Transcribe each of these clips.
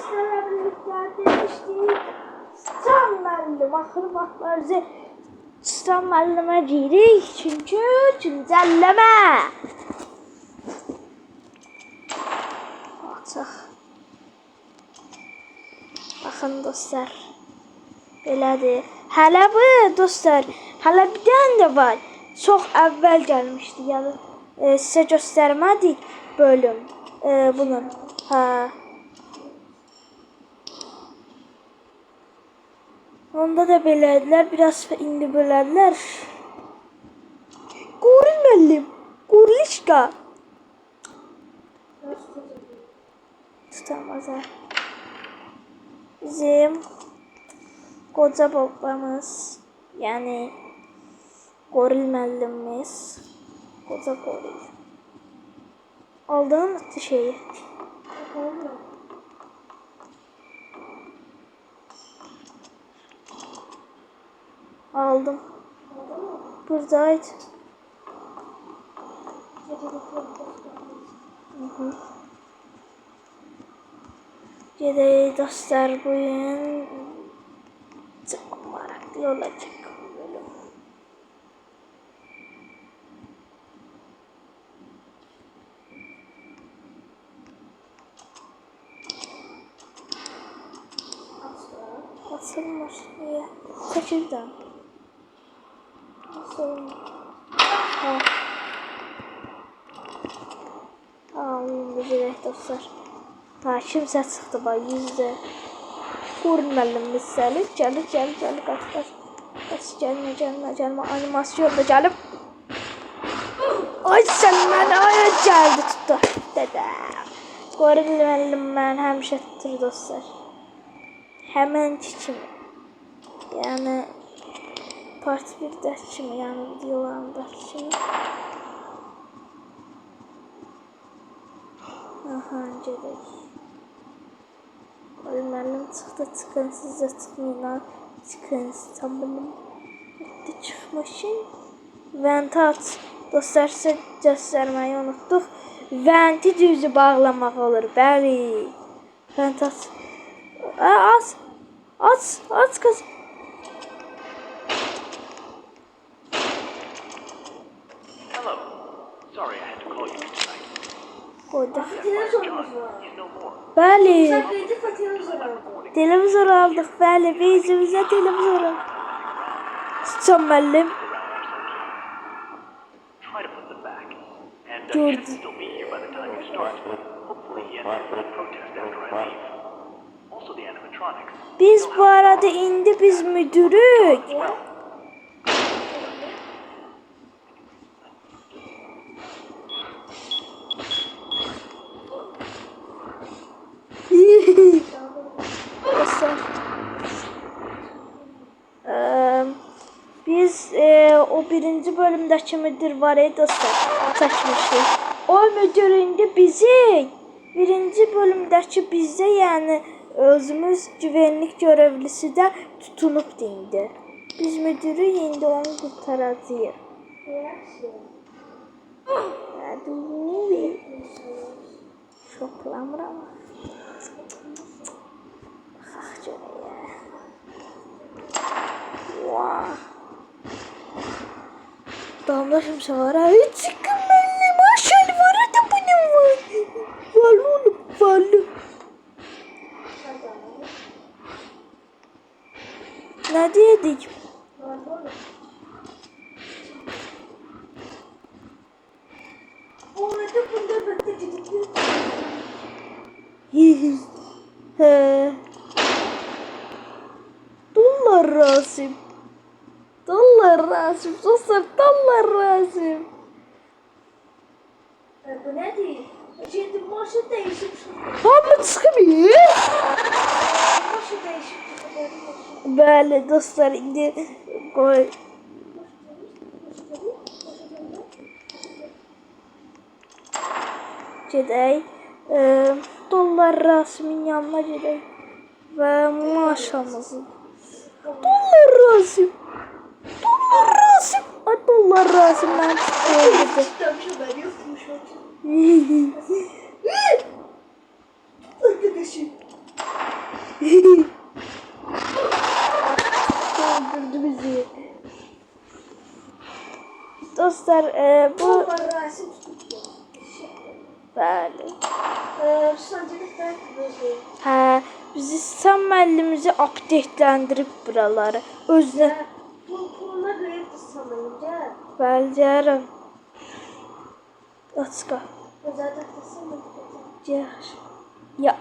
sizlerle birlikte demiştik. Sıçan müəllim, axır vaxtlar sıçan müəllimə giyirik çünkü güncəlleme. Açıq. Baxın dostlar. Belədir. Hələ bu dostlar, hələ bir dənə də var. Çox əvvəl gəlmişdi. Yəni sizə göstərmədik bölüm bunun. Ha. Onda da belədilər, biraz indi belədilər. Qoril müəllim, Qorilişka. Tutamaz ha. Bizim koca babamız, yani Qoril müəllimimiz, koca Qoril. Aldın mı şeyi? Aldım. Buradaydı. Gedək dostlar, bugün çok maraqlı olacak. Açılmır. Niye? Kaçırdım. Ha. Oyun direkt dostlar. Ha, kimsə çıxdı bak yüzde. Qoril müəllimimiz gəlir. Qaç, gəlmə. Animasyon da gəlib. Ay sən mənə gəldi tutdu. Dədə. Qoril müəllim mən həmişə tutur dostlar. Hemen kimi. Yəni part 1'də kimi, yəni videolarında kimi. Aha, gedək. Qoril müəllim çıxdı, çıxın, siz də çıxmayın, çıxın, tam bilim. Etdi çıxmışın. Venti aç. Dostlar, sizə göstərməyi unutduq. Venti düzü bağlamaq olur, bəli. Venti aç. Aç kız. Hello. Sorry I had to call you tonight. Koyda. He's no more. Bəli. Televizor aldık, bəli. Bizimizə televizor aldık. Sıçan müəllim. Try to put them back. And should Gördüm. still be here by the time you start. Hopefully he hasn't protest after I leave. Also the animatronics. Biz bu arada indi biz müdürük. Biz o birinci bölümdeki müdür var ya dostlar, çəkmişdik. O müdür indi bizi birinci bölümdeki bizde, yani özümüz güvenlik görevlisi de tutunup indi. Biz müdürü indi onu kurtaracağız. Şoklamır ama. Baxaq görək. Vah. Damla kimsə var ha? Çıkın müəllim, aşağı var da bunun var. Var oğlum, var. Ne dedik? Dollar Rasim. Dostlar, dollar Rasim. Bu ne değil? Şimdi maaşı değişip Hamı çıkmıyor. Maaşı değişip Bəli dostlar, indi qoy. Gedək. Dollar Rasimin yanına gedək. Və maaşımızı. Dollar Rasim. Ay dollar Rasim mən çıkıyorum. Öldürdü bizi. Dostlar bu Rasim tuttu. bəli. Sancılıklar böyle. Hə, bizi sən müəllimizi updateləndirib buraları. Özünə Bu puluna göre de sanırım. bəlcərəm. Açqa. Zaten sanırım. Yaxşı. Ya.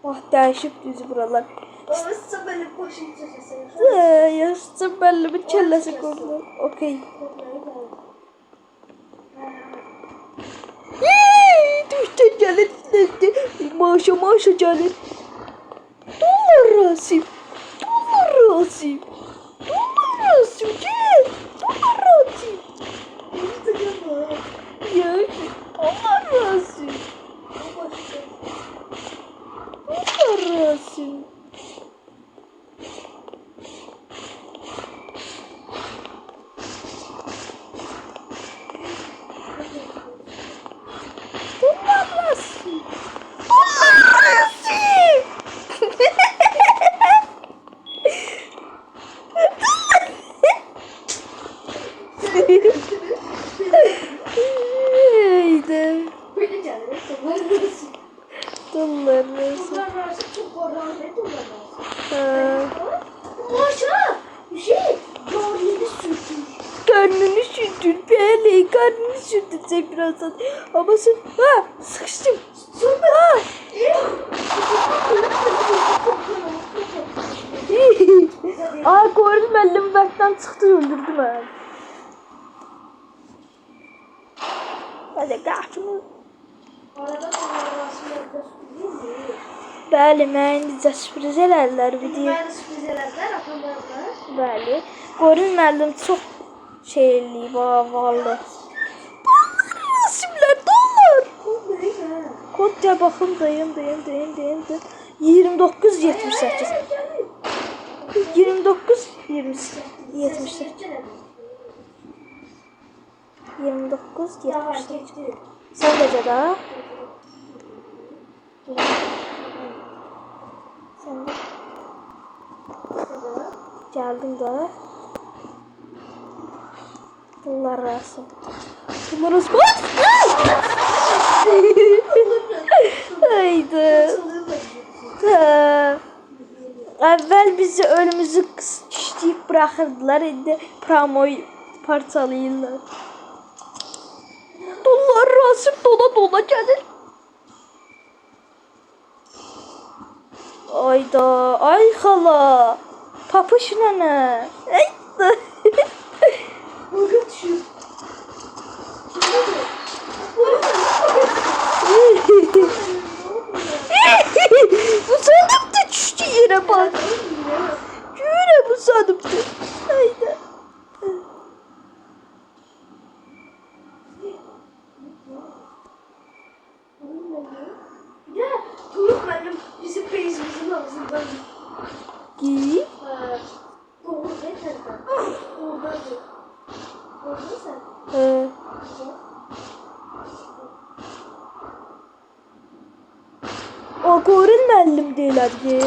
Vaxt dəyişib düz buralar. Orası böyle başını çekesiniz. Yaşca müəllimin kəlləsi qoydular. Okey. Düştün gəlir. Maşa gəlir. Dollar Rasim. Dollar Rasim. Dollar Rasim gel. Dollar Rasim. Yaxşı. Dollar Rasim. Dollar Rasim. Dollar Rasim. Dollar Rasim. Haydi. Böyle canım. Dolarlarız. Dollar Rasim. Dolarlarız. Çok oradan ne dolarlarız? Ha. Maşa. Bir şey. Doğru sürdü. Karnını sürdün Pele, karnını sürdün sen birazdan. Ama sen, ha sıkıştım. Ha. Aa gördüm elim baktan çıktı öldürdü ben. Hadi kalkın. Arada Rasim orada sürdü. Bəli, mən necə sürpriz elədilər video. Ben sürpriz ederler. Atamlarla. Bəli. Görün müəllim çox şey eləyib, vallı. Rasimlər dollar. Kod diye bakın dayım. 29.78. 29.78. 29.78. Sen de daha. Sen de. Geldim daha. Allah razı olsun. Allah razı olsun. Haydi. Əvvəl bizi önümüzü kişləyib bırakırdılar. İndi promoy parçalayırlar. Dollar Rasim dola gəlir. Ayda, ay xala. Papış nənə. Ayda. Burada düşüyor. Bu sandıkta düştü yere bak. Yürü bu sandıkta. Haydi. Ya Turuk benim bizim beyzimizin ağzından. Giy. Doğru ne tarafa? Oradaydı. Orada sen. O görün müəllim deyilər ki.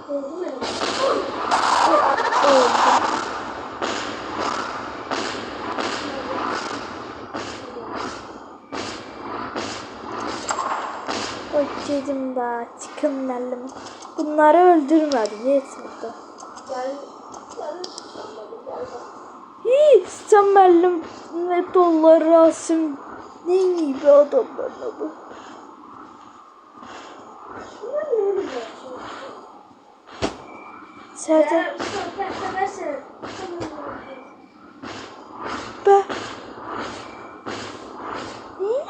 Oldu mu? Oldu. Oy dedim da çıkın müəllim. Bunları öldürmedi. Yetmedi. Gel. Hii, sen müəllim ne dollar Rasim. Ne gibi adamlarla bu. Serdar. Be. Niye?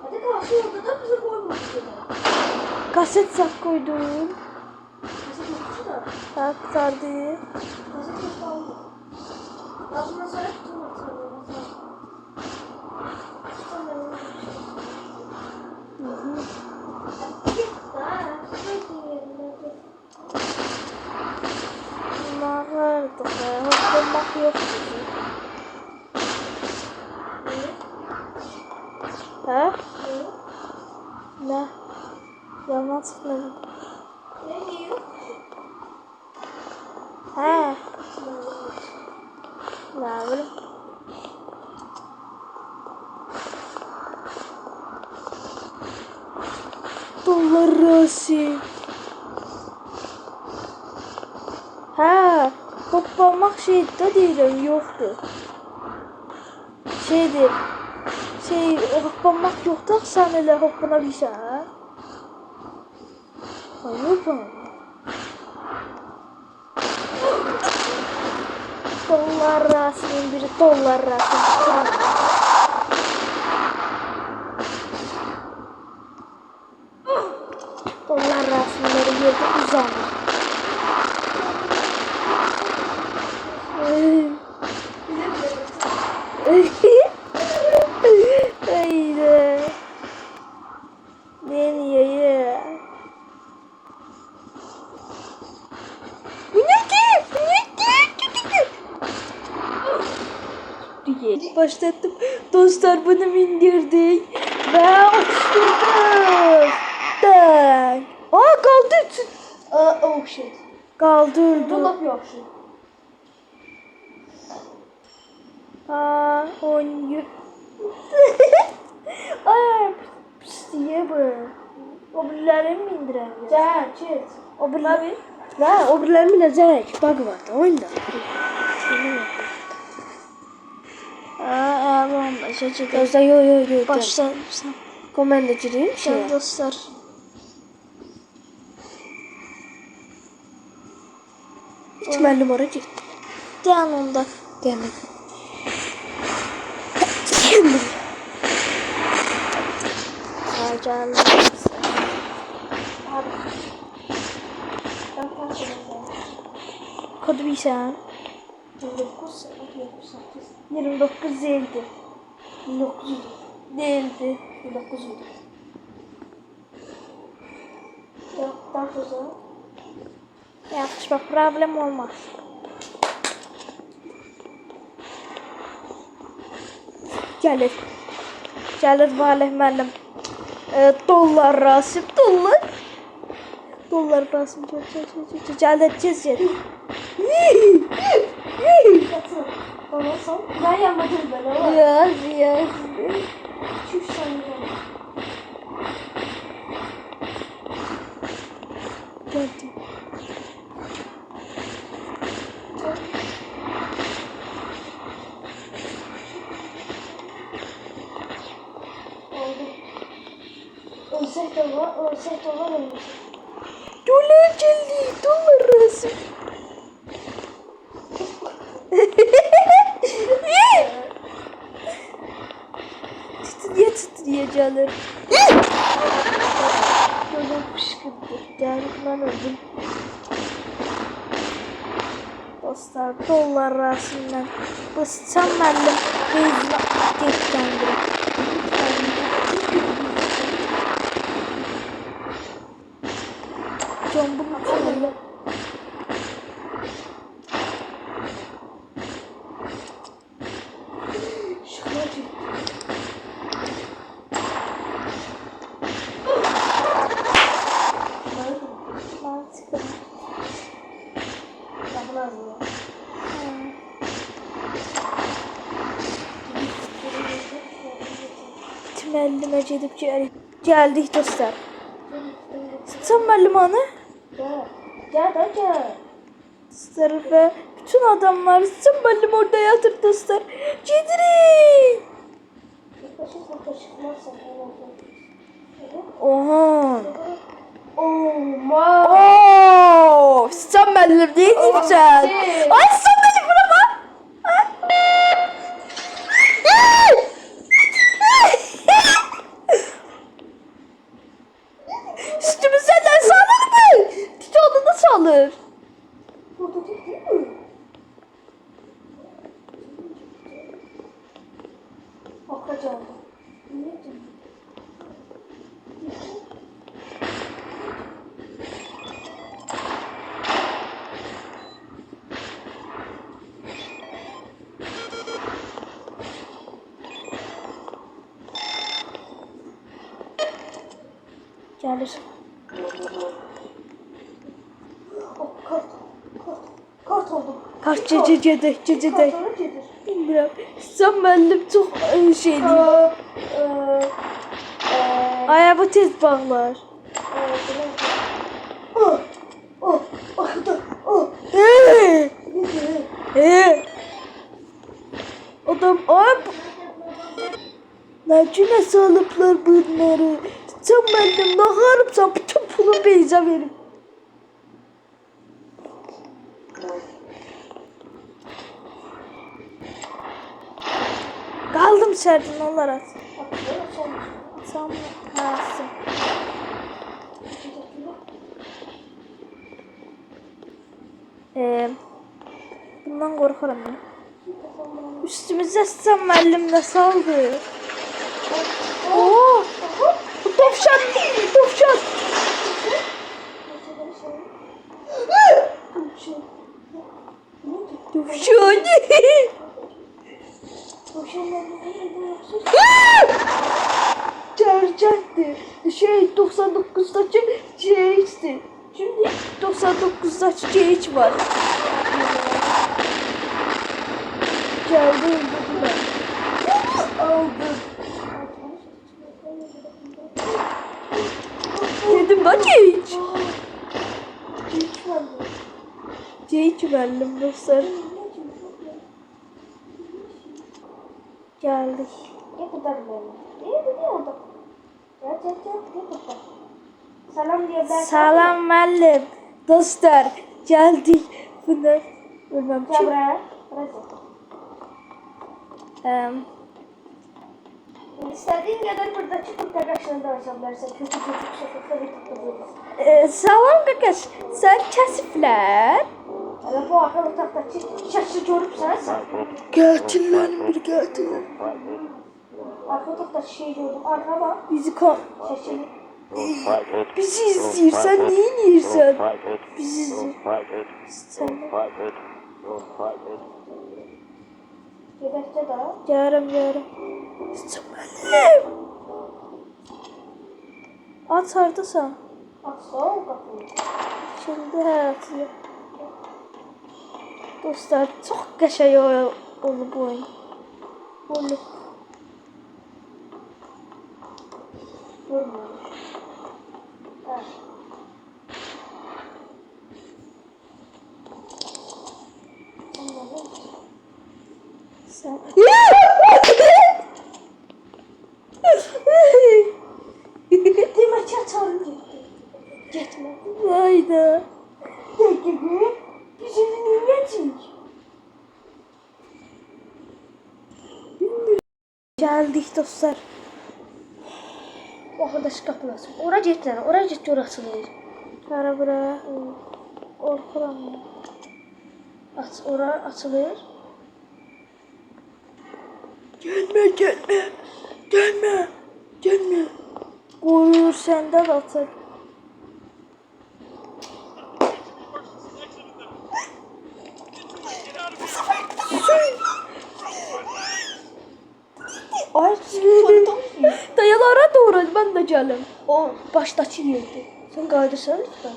Hadi kalsın orada da bize koymadı. Kaset sak koydum. Bize koymadı da. Aktardı. Bize koymadı. Aslında sonra tutulmadı. Mağardık ya. Hoplamak yok dedi. Ha? Ne? Yalan çıkmadı. Ne yok? Ha. Ne bileyim. Dollar rası. Ha, hoplamak şeyde değilim, yoktu. Şeydir. Hoplamak yoktu, sen öyle hoplanabilirsin, ha? Hayır bana. Dollar rasının biri, dollar rasının. Dollar rasınları yerde uzanır. Haydi. Deneye. Bu ne ki? Bu ne ki? Diye başlattım. Dostlar bunu indirdik. Ve uçturduk. Tak. Aa kaldı. Oh shit. Kaldırdı. Dolap yok şu. Aa, oynuyor. Ay, pis diye bu. O birileri mi indiremiyor? Çet. O birileri. Ne? O birileri bilecek. Bak var oyunda. Aa, bomba şaşırdı. Gözde yo. Başla sen. Komanda gireyim şey. Gel dostlar. Hiç ben numara gir. Deyan onda. Demek. Acayip. Ben kaç yaşındayım? Kodu bir sen. 29, 29 değildi. 19 idi. Değildi. 19 idi. Daha fazla. Yaxşı, problem olmaz. Gəlir. Gəlir Valih müəllim. Dollar Rasim, dollar. Dollar Rasim, gəlir, tez gəl. Ondan sonra ben yanmadım böyle var. Yaz. 2-3 saniye. Gəldi. Oldu. Ölsek de var, ölmüş. Dollar gəldi, dollar Rasim. Titriye gəlir. Böyle fışkırdı. Gəldi, mən öldüm. Dostlar, dollar Rasim'den. Bu sıçan müəllim bezini geçkendirir. Can bunu çöyle. Mantıklı. Müəllімə gedib gəldik dostlar. Sıçan müəllim hanı? Gel. Dostlar ve bütün adamlar sıçan müəllim orada yatır dostlar. Gedirik. Oha. Oh my. Oo, sıçan müəllim ne diyeceksin? Ay sıçan müəllim buna bak. Üstümüzden salır mı? Titonunu salır. Burada değil mi? Bakacağım. Niye canım? Gelir. Kart oldum. Kaç gecədə. Kart olur gedir. Bilmirəm. Sən müəllim çox şeydir. Ayağı tez bağlar. Adam ne güne salıplar bunları. Sen müəllim ne harıpsan bütün pulu beyza verim. Kaldım serdin olarak. Tamam. Nasıl? Bundan korkarım ya. Üstümüze sen müəllim ne saldı? Oo! Topşan! Topşan! Topşan! Çağıracaktı. 99'daki CH'ti. Şimdi 99'daki CH var. Geldi öldürdüler. Aldım. Dedim bak CH. CH verdim dostlar. Geldik. Gel buradan beni. İyi bir de orada. Gel burada. Salam diye ben. Salam müəllim. Dostlar geldik. Bunlar bilmem Gel ki. buraya. İstediğin kadar buradaki Türk arkadaşlarına da açabilirsin. Kötü çocuk şakakları tutabiliriz. Salam qaqaş. Sən kəsiflər? Ama bu arka taktaki şaşı görüp sen. Gəldilər, bir gəldilər. Arka taktaki şey gördüm. Arka bak. Şaşı. Bizi izləyirsən, nə edirsən? Bizi izləyir. Sən Yedekte de. Gəlirəm. Müəllim. Aç hardasan? Açsa o kapıyı. Şimdi həyatı. Dostlar, çox qəşəng olub oyun. Olub. Görmüyormuş. Evet. Anladım. Sən... Demek ki açalım gitti. Gitme. Hayda. Peki bizim niyetik. Gəldik dostlar. Arkadaş kapılasın. Oraya gittiler. Oraya gitti orası değil. Hara bura. Qorxuram ya. Aç, oraya açılır. Gəlmə. Qoruyur səndə də atır. Ay, Dayalara doğru ben de gəlim. o baştaki yerdi. Sen kaydırsan lütfen.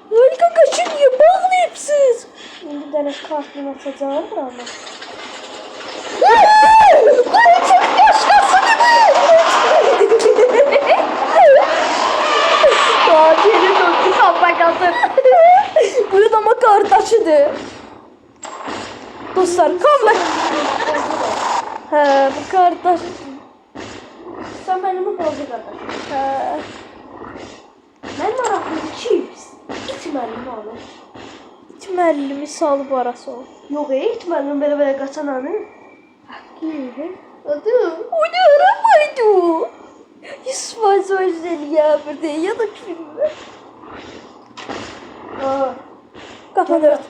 Harika kaçın niye bağlayıp siz? Şimdi dene kartını atacağım ama. Gelin öldü kafa kaldı. Bu da mı kardeşidir? Dostlar kalma. He bu kardeş. Sen benim mi kaldı kardeşim? He. Ben meraklı chips. İtmelim oğlum. İtməlimi salıp arası ol. Yok itmelim böyle kaçan anı. Gibi. Adı. O ne arabaydı o? İsmail Soylu'nun ya burada ya da kimde? Aa. Kafanı ört.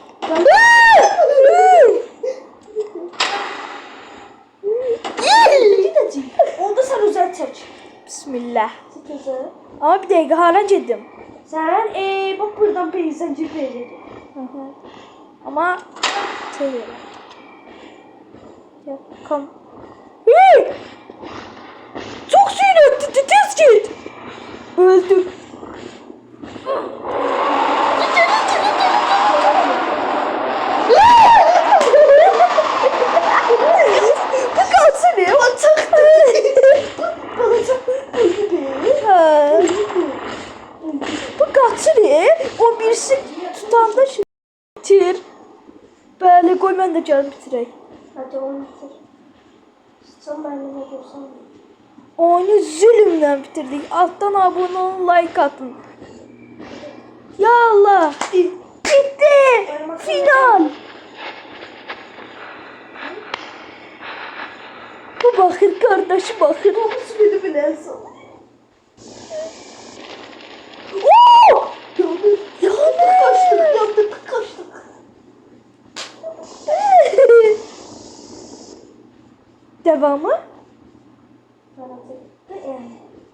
Gidecek. Onda sen özel çek. Bismillah. Güzel. Ama bir dakika hara gedim. Sen bak buradan peyzancı verecek. Ama şey ya kom. Çok sinirli tez git. Öldüm. Bu kalsın ya. Ha. Bu kalsın ya. O birisi tutanda şu bitir. Böyle koy ben de canım bitireyim. Hadi onu bitir. Sen benimle görsen. Oyunu zulümle bitirdik. Alttan abone olun, like atın. Ya Allah. Bitti. Final. Bu bakır kardeşi bakır. Beni bile en son. Oo! Yandık kaçtık. Devamı?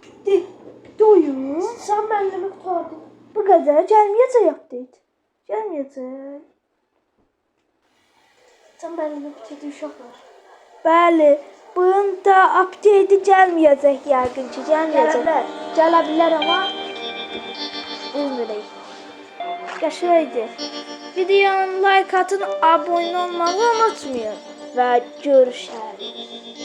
Bitti. Bitti oyun. Sen benimle kurtardın. Bu kadar. Gelmeyecek update. Gelmeyecek. Sen benimle bitirdin uşaqlar. Bəli. Bunun da update'i gəlməyəcək yəqin ki, gəlməyəcək. Gələ bilər amma bilmirik. Qəşəydi. Videonun like atın, abunə olmağı unutmayın və görüşərik.